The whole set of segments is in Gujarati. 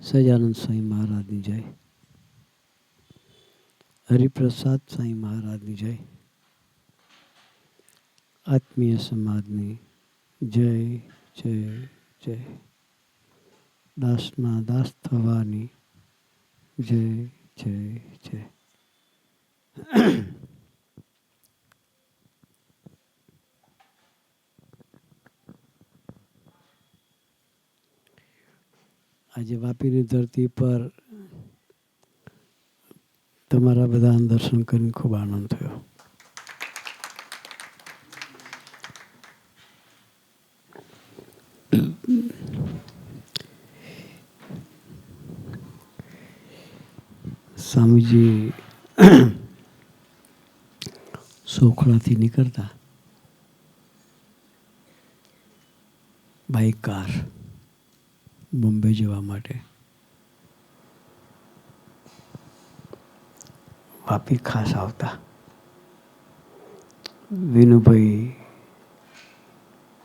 સહજાનંદ સ્વામી મહારાજની જય. હરિપ્રસાદ સ્વામી મહારાજની જય. આત્મીય સમાજની જય જય જય. દાસના દાસ થવાની જય જય જય. આજે વાપીની ધરતી પર તમારા બધા દર્શન કરીને ખૂબ આનંદ થયો. સ્વામીજી સોખડાથી નીકળતા બાઇક કાર બોમ્બે જવા માટે વાપી ખાસ આવતા. વિનુભાઈ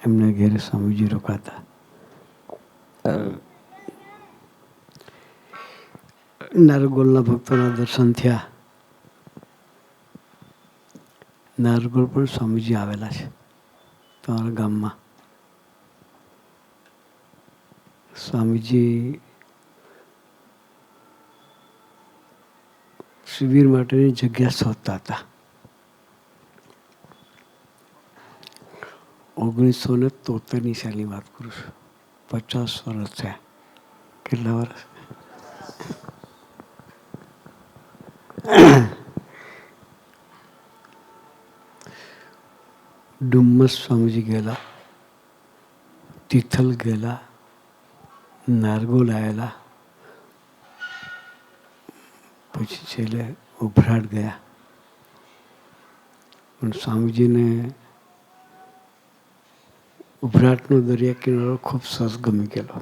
એમને ઘેરે સ્વામીજી રોકાતા. નારગોલના ભક્તોના દર્શન થયા. નારગોલ પણ સ્વામીજી આવેલા છે તમારા ગામમાં. સ્વામીજી શિબિર માટેની જગ્યા શોધતા હતા. 1973 સાલની વાત કરું છું. 50 વર્ષ થયા. કેટલા વર્ષ? ડુમ્મસ સ્વામીજી ગયેલા, તિથલ ગયેલા, નારગોલ આવેલા, પછી છેલ્લે ઉભરાટ ગયા. પણ સ્વામીજીને ઉભરાટનો દરિયા કિનારો ખૂબ સરસ ગમી ગયેલો.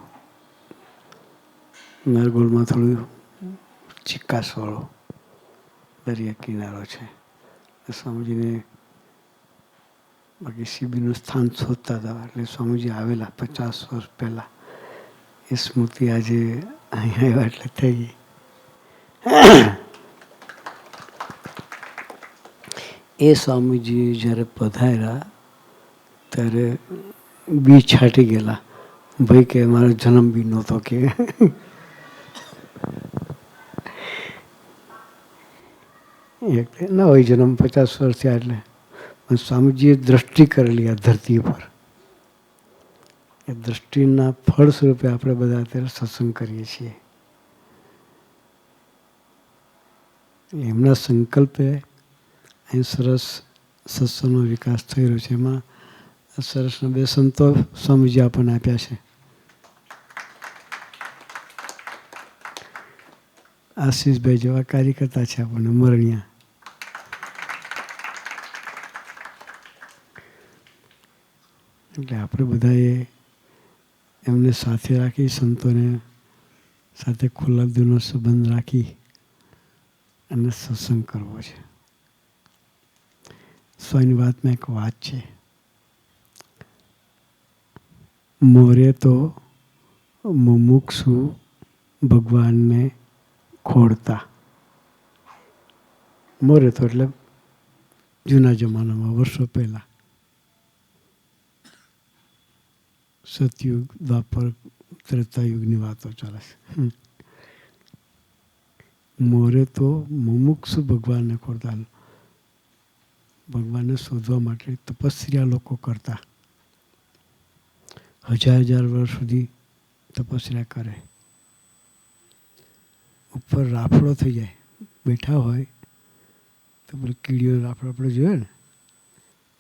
નારગોલમાં થોડું ચિકાસવાળો દરિયા કિનારો છે. સ્વામીજીને બાકી શિબિરનું સ્થાન શોધતા હતા એટલે સ્વામીજી આવેલા 50 વર્ષ પહેલાં. એ સ્મૃતિ આજે અહીંયા આવ્યા એટલે થઈ ગઈ. એ સ્વામીજી જ્યારે પધાર્યા ત્યારે બી છાંટી ગયેલા. ભાઈ કે મારો જન્મ બી નહોતો કે. ના હોય જન્મ 50 વર્ષ થયા એટલે. પણ સ્વામીજીએ દ્રષ્ટિ કરેલી આ ધરતી પર. એ દ્રષ્ટિના ફળ સ્વરૂપે આપણે બધા અત્યારે સત્સંગ કરીએ છીએ. એમના સંકલ્પે અહીં સરસ સત્સંગનો વિકાસ થઈ રહ્યો છે. એમાં સરસના 2 સંતો સ્વામીજી આપણને આપ્યા છે. આશીષભાઈ જેવા કાર્યકર્તા છે આપણને મરણિયા. એટલે આપણે બધાએ એમને સાથે રાખી, સંતોને સાથે ખુલ્લા દિલનો સંબંધ રાખી અને સત્સંગ કરવો છે. સ્વામીની વાતમાં એક વાત છે, મોરે તો મુમુક્ષુ ભગવાનને ખોડતા. મોરે તો એટલે જૂના જમાનામાં, વર્ષો પહેલાં, સતયુગ, દ્વાપર, ત્રેતાયુગની વાતો ચાલે છે. મોરે તો મુમુક્ષુ ભગવાનને ખોડતા. ભગવાનને શોધવા માટે તપસ્યા લોકો કરતા. 1000 વર્ષ સુધી તપસ્યા કરે. ઉપર રાફડો થઈ જાય, બેઠા હોય તો પેલો કીડીનો રાફડો આપણે જોયો ને,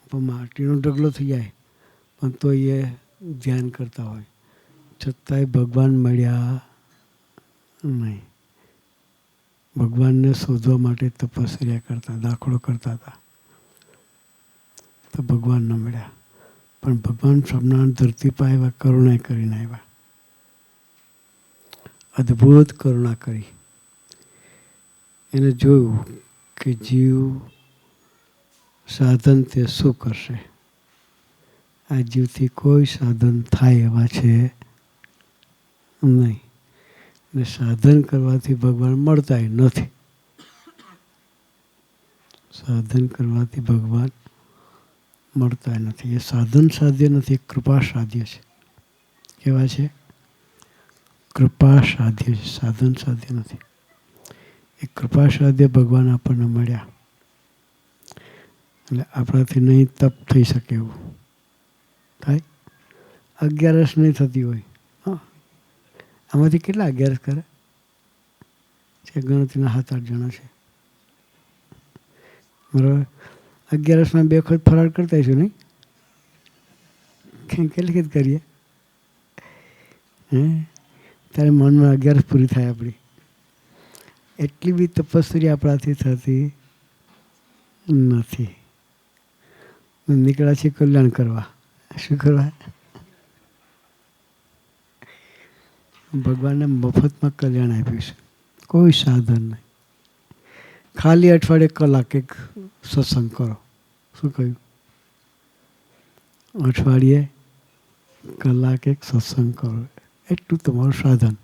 ઉપર માટીનો ઢગલો થઈ જાય પણ તો એ ધ્યાન કરતા હોય. છતાંય ભગવાન મળ્યા નહીં. ભગવાનને શોધવા માટે તપસ્યા કરતા, દાખલો કરતા હતા. તો ભગવાન ન મળ્યા. પણ ભગવાન સ્વામિનારાયણ ધરતી પર આવ્યા, કરુણા કરીને આવ્યા. અદ્ભુત કરુણા કરી. એને જોયું કે જીવ સાધન તે શું કરશે. આ જીવથી કોઈ સાધન થાય એવા છે નહીં. ને સાધન કરવાથી ભગવાન મળતાય નથી. સાધન કરવાથી ભગવાન મળતા નથી. એ સાધન સાધ્ય નથી, એ કૃપા સાધ્ય છે. કેવા છે? કૃપા સાધ્ય છે, સાધન સાધ્ય નથી. એ કૃપા સાધ્ય ભગવાન આપણને મળ્યા એટલે આપણાથી નહીં તપ થઈ શકે એવું થાય. 11 નહીં થતી હોય. હા, આમાંથી કેટલા 11 કરે છે? ગણતરીના 7-8 જણા છે. બરાબર. 11 2 વખત ફરાર કરતા છું નહીં? કેટલી વખત કરીએ? ત્યારે મનમાં 11 પૂરી થાય આપણી. એટલી બી તપસ્વી આપણાથી થતી નથી. નીકળ્યા છે કલ્યાણ કરવા. શું કરવા? ભગવાનને મફતમાં કલ્યાણ આપ્યું છે, કોઈ સાધન નહીં. ખાલી અઠવાડિયે કલાક એક સત્સંગ કરો. શું કહ્યું? અઠવાડિયે કલાક એક સત્સંગ કરો, એટલું તમારું સાધન.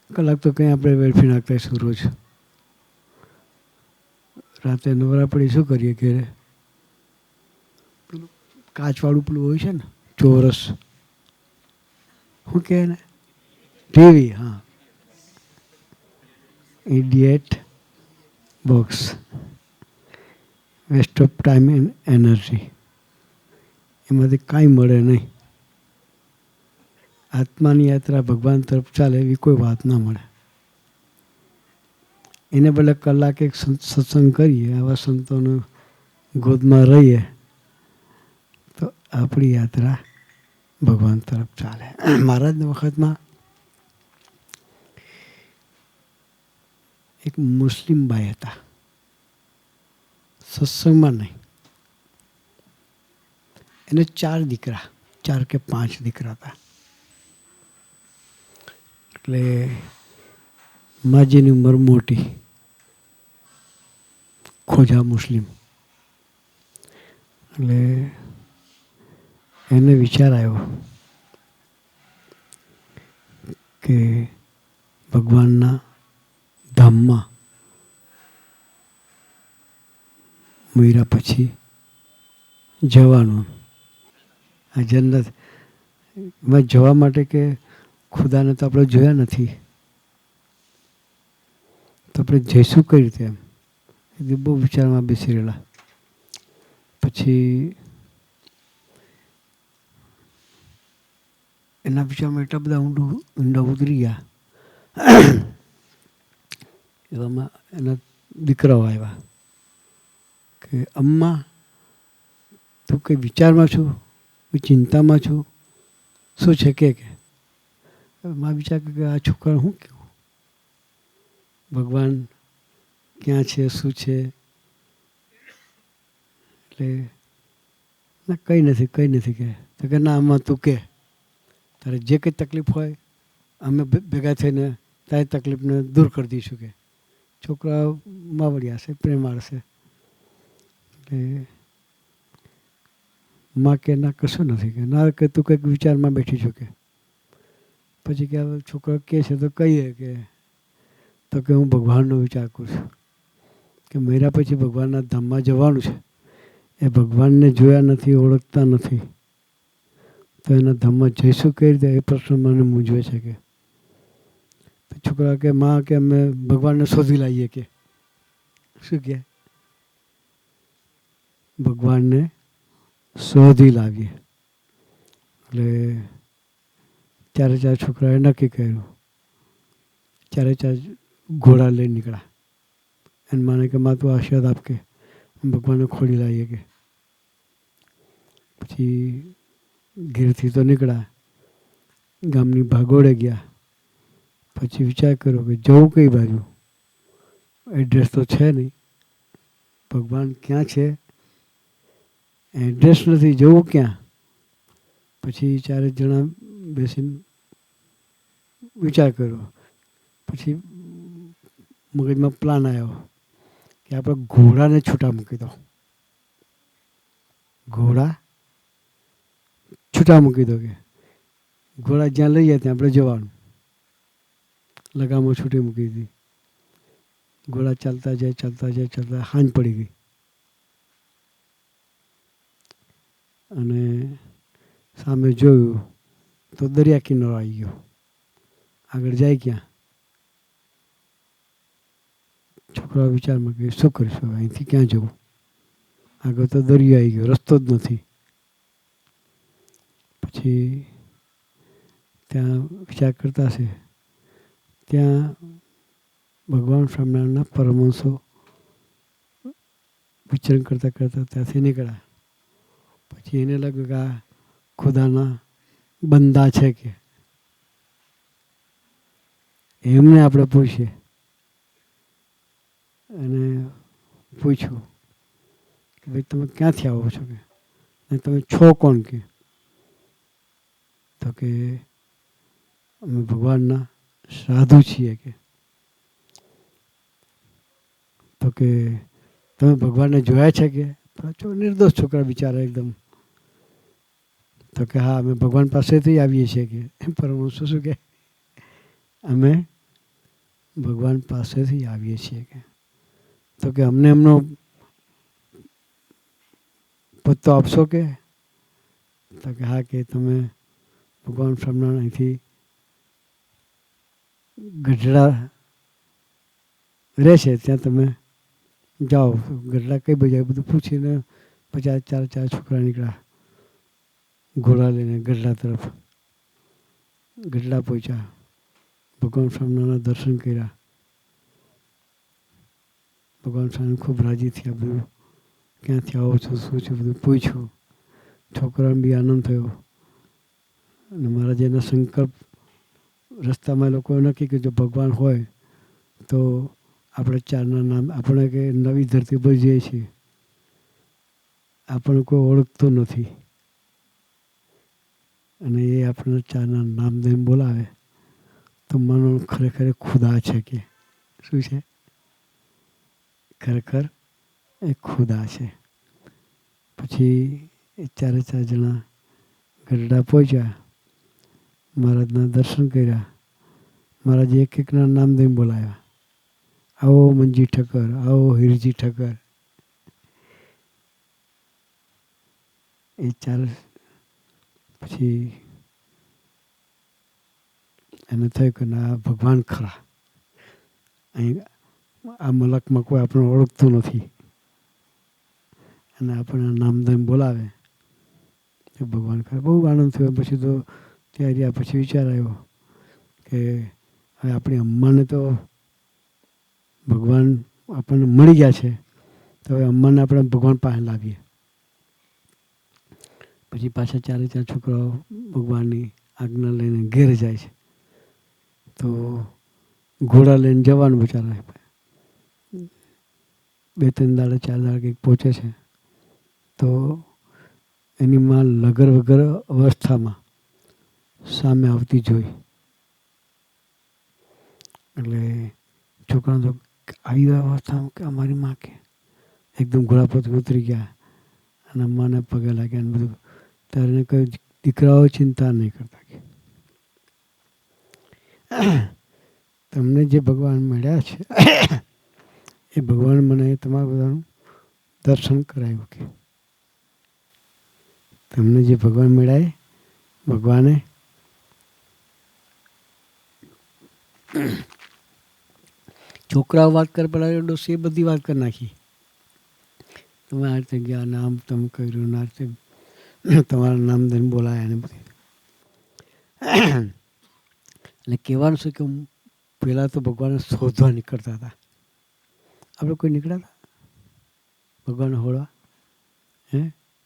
કલાક તો કંઈ આપણે વેડફી નાખતા શું રોજ. રાતે નવરા પડી શું કરીએ કે પેલું કાચવાળું પેલું હોય છે ને ચોરસ, શું કહે ને, ટીવી. હા, idiot box. Waste of time and energy. એમાંથી કાંઈ મળે નહીં. આત્માની યાત્રા ભગવાન તરફ ચાલે એવી કોઈ વાત ના મળે. એને બદલે કલાક એક સત્સંગ કરીએ, આવા સંતોને ગોદમાં રહીએ તો આપણી યાત્રા ભગવાન તરફ ચાલે. મહારાજના વખતમાં એક મુસ્લિમ બાઈ હતા, સત્સંગમાં નહીં. એને 4 દીકરા, 4 કે 5 દીકરા હતા. એટલે માજીની ઉંમર મોટી, ખોજા મુસ્લિમ. એટલે એને વિચાર આવ્યો કે ભગવાનના ધામમાં મર્યા પછી જવાનું. આ જન્નતમાં જવા માટે કે ખુદાને તો આપણે જોયા નથી, તો આપણે જઈશું કઈ રીતે? એમ બહુ વિચારમાં બેસી રહેલા. પછી એના વિચારમાં એટલા બધા ઊંડા ઉતરી ગયા. એવામાં એના દીકરાઓ આવ્યા કે અમ્મા તું કંઈ વિચારમાં છું, કોઈ ચિંતામાં છું, શું છે કે? માં વિચાર કે આ છોકરા શું કહેવું, ભગવાન ક્યાં છે, શું છે? એટલે ના કંઈ નથી, કંઈ નથી કહે. તો કે ના આમાં તું કહે, તારે જે કંઈ તકલીફ હોય અમે ભેગા થઈને તારી તકલીફને દૂર કરી દઈશું. કે છોકરા માવડિયા છે, પ્રેમાળ છે. એટલે માં કે ના કશું નથી. કે ના કે તું કંઈક વિચારમાં બેઠી છું. કે પછી કે છોકરા કહે છે તો કહીએ કે તો કે હું ભગવાનનો વિચાર કરું છું કે મર્યા પછી ભગવાનના ધામમાં જવાનું છે. એ ભગવાનને જોયા નથી, ઓળખતા નથી, તો એના ધામમાં જઈશું કઈ રીતે? એ પ્રશ્ન મને મૂંઝવે છે. કે છોકરા કે માં કે અમે ભગવાનને શોધી લાવીએ. કે શું કે? ભગવાનને શોધી લાવીએ. એટલે 4 છોકરાએ નક્કી કર્યું. 4 ઘોડા લઈને નીકળ્યા. એને માને કે માં તું આશીર્વાદ આપ કે ભગવાનને ખોડી લાવીએ. કે પછી ઘેરથી તો નીકળ્યા, ગામની ભાગોળે ગયા. પછી વિચાર કર્યો કે જવું કઈ બાજુ? એડ્રેસ તો છે નહીં, ભગવાન ક્યાં છે એડ્રેસ નથી, જવું ક્યાં? પછી 4 જણા બેસીને વિચાર કર્યો. પછી મગજમાં પ્લાન આવ્યો કે આપણે ઘોડાને છૂટા મૂકી દો. ઘોડા છૂટા મૂકી દો કે ઘોડા જ્યાં લઈ જાય ત્યાં આપણે જવાનું. લગામો છૂટી મૂકી દીધી. ઘોડા ચાલતા જાય ચાલતા જાય ચાલતા હાંજ પડી ગઈ અને સામે જોયું તો દરિયા કિનારો આવી ગયો. આગળ જાય ક્યાં? છોકરાઓ વિચારમાં કે શું કરીશું અહીંથી ક્યાં જવું? આગળ તો દરિયો આવી ગયો, રસ્તો જ નથી. પછી ત્યાં વિચાર કરતા છે ત્યાં ભગવાન સ્વામિનારાયણના પરમહંસો વિચરણ કરતા કરતા ત્યાંથી નીકળ્યા. પછી એને લાગ્યું કે આ ખુદાના બંદા છે કે એમને આપણે પૂછીએ. અને પૂછ્યું કે ભાઈ તમે ક્યાંથી આવો છો કે અને તમે છો કોણ? કે તો કે અમે ભગવાનના સાધુ છીએ. કે તો કે તમે ભગવાનને જોયા છે? કે નિર્દોષ છોકરા બિચારા એકદમ. તો કે હા અમે ભગવાન પાસેથી આવીએ છીએ. કે પરમહંસો શું કે અમે ભગવાન પાસેથી આવીએ છીએ. કે તો કે અમને એમનો પત્તો આપશો? કે તો કે હા કે તમે ભગવાન સ્વામિનારાયણ અહીંથી ગઢડા રહેશે ત્યાં તમે જાઓ. ગઢડા કઈ બાજુ બધું પૂછીને પછી ચાર છોકરા નીકળ્યા ઘોડા લઈને ગઢડા તરફ. ગઢડા પહોંચ્યા, ભગવાન સ્વામિનારાયણના દર્શન કર્યા. ભગવાન સ્વામી ખૂબ રાજી થયા. બધું ક્યાંથી આવો છો, શું છે બધું પૂછ્યું. છોકરાને બી આનંદ થયો. અને મહારાજ એના સંકલ્પ રસ્તામાં લોકોએ નક્કી કે જો ભગવાન હોય તો આપણે ચારના નામ આપણે કે નવી ધરતી પર જઈએ છીએ, આપણને કોઈ ઓળખતું નથી અને એ આપણને ચારના નામ દઈને બોલાવે તો માનો ખરેખર ખુદા છે. કે શું છે? ખરેખર એ ખુદા છે. પછી એ ચારે ચાર જણા ગઢડા પહોંચ્યા, મહારાજના દર્શન કર્યા. મહારાજે એક એકના નામ દઈને બોલાવ્યા. આવો મંજી ઠક્કર, આવો હિરજી ઠક્કર. એ ચાર પછી એને થયું કે ના ભગવાન ખરા, અહીં આ મલકમાં કોઈ આપણને ઓળખતું નથી અને આપણને નામધેમ બોલાવે એ ભગવાન ખરા. બહુ આનંદ થયો. પછી તો ત્યાં રહ્યા પછી વિચાર આવ્યો કે હવે આપણી અમ્માને તો ભગવાન આપણને મળી ગયા છે તો હવે અમ્માને આપણે ભગવાન પાસે લાવીએ. પછી પાછા ચારે ચાર છોકરાઓ ભગવાનની આજ્ઞા લઈને ઘેર જાય છે. તો ઘોડા લઈને જવાનું બિચારા 2-3 દાડે 4 દાડે કંઈક પહોંચે છે તો એની માં લગર વગર અવસ્થામાં સામે આવતી જોઈ. એટલે છોકરાને તો આવી અવસ્થામાં કે અમારી માં કે એકદમ ઘોડા પરથી ઉતરી ગયા અને અમ્માને પગે લાગ્યા ને બધું. ત્યારે એને કહ્યું દીકરાઓ ચિંતા નહીં કરતા કે તમને જે ભગવાન મળ્યા છે એ ભગવાન મને તમારા બધાનું દર્શન કરાવ્યું. કે તમને જે ભગવાન મળ્યા ભગવાને છોકરાઓ વાત કરે પેલા ડોસી એ બધી વાત કરી નાખી. તમે આ રીતે ગયા, નામ તમે કર્યું, આ રીતે તમારા નામ દઈને બોલાયા ને બધી. એટલે કહેવાનું છે કે પહેલાં તો ભગવાનને શોધવા નીકળતા હતા. આપણે કોઈ નીકળ્યા હતા ભગવાનને હોળવા?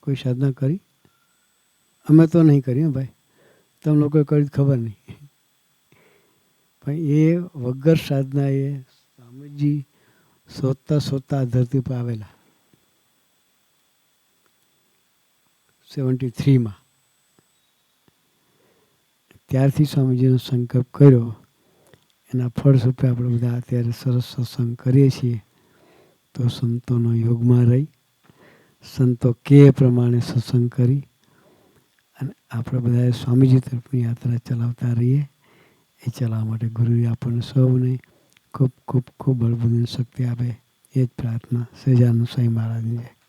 કોઈ સાધના કરી? અમે તો નહીં કરી ભાઈ, તમે લોકોએ કરી ખબર નહીં. પણ એ વગર સાધના એ સ્વામીજી શોધતા ધરતી પર આવેલા 73માં. ત્યારથી સ્વામીજીનો સંકલ્પ કર્યો. એના ફળ સ્વરૂપે આપણે બધા અત્યારે સરસ સત્સંગ કરીએ છીએ. તો સંતોનો યોગમાં રહી સંતો કે પ્રમાણે સત્સંગ કરી અને આપણે બધાએ સ્વામીજી તરફની યાત્રા ચલાવતા રહીએ. એ ચલાવવા માટે ગુરુએ આપણને સૌને ખૂબ ખૂબ ખૂબ બળબુદ્ધિ શક્તિ આપે એ જ પ્રાર્થના. સહજાનંદ સ્વામી મહારાજની જય.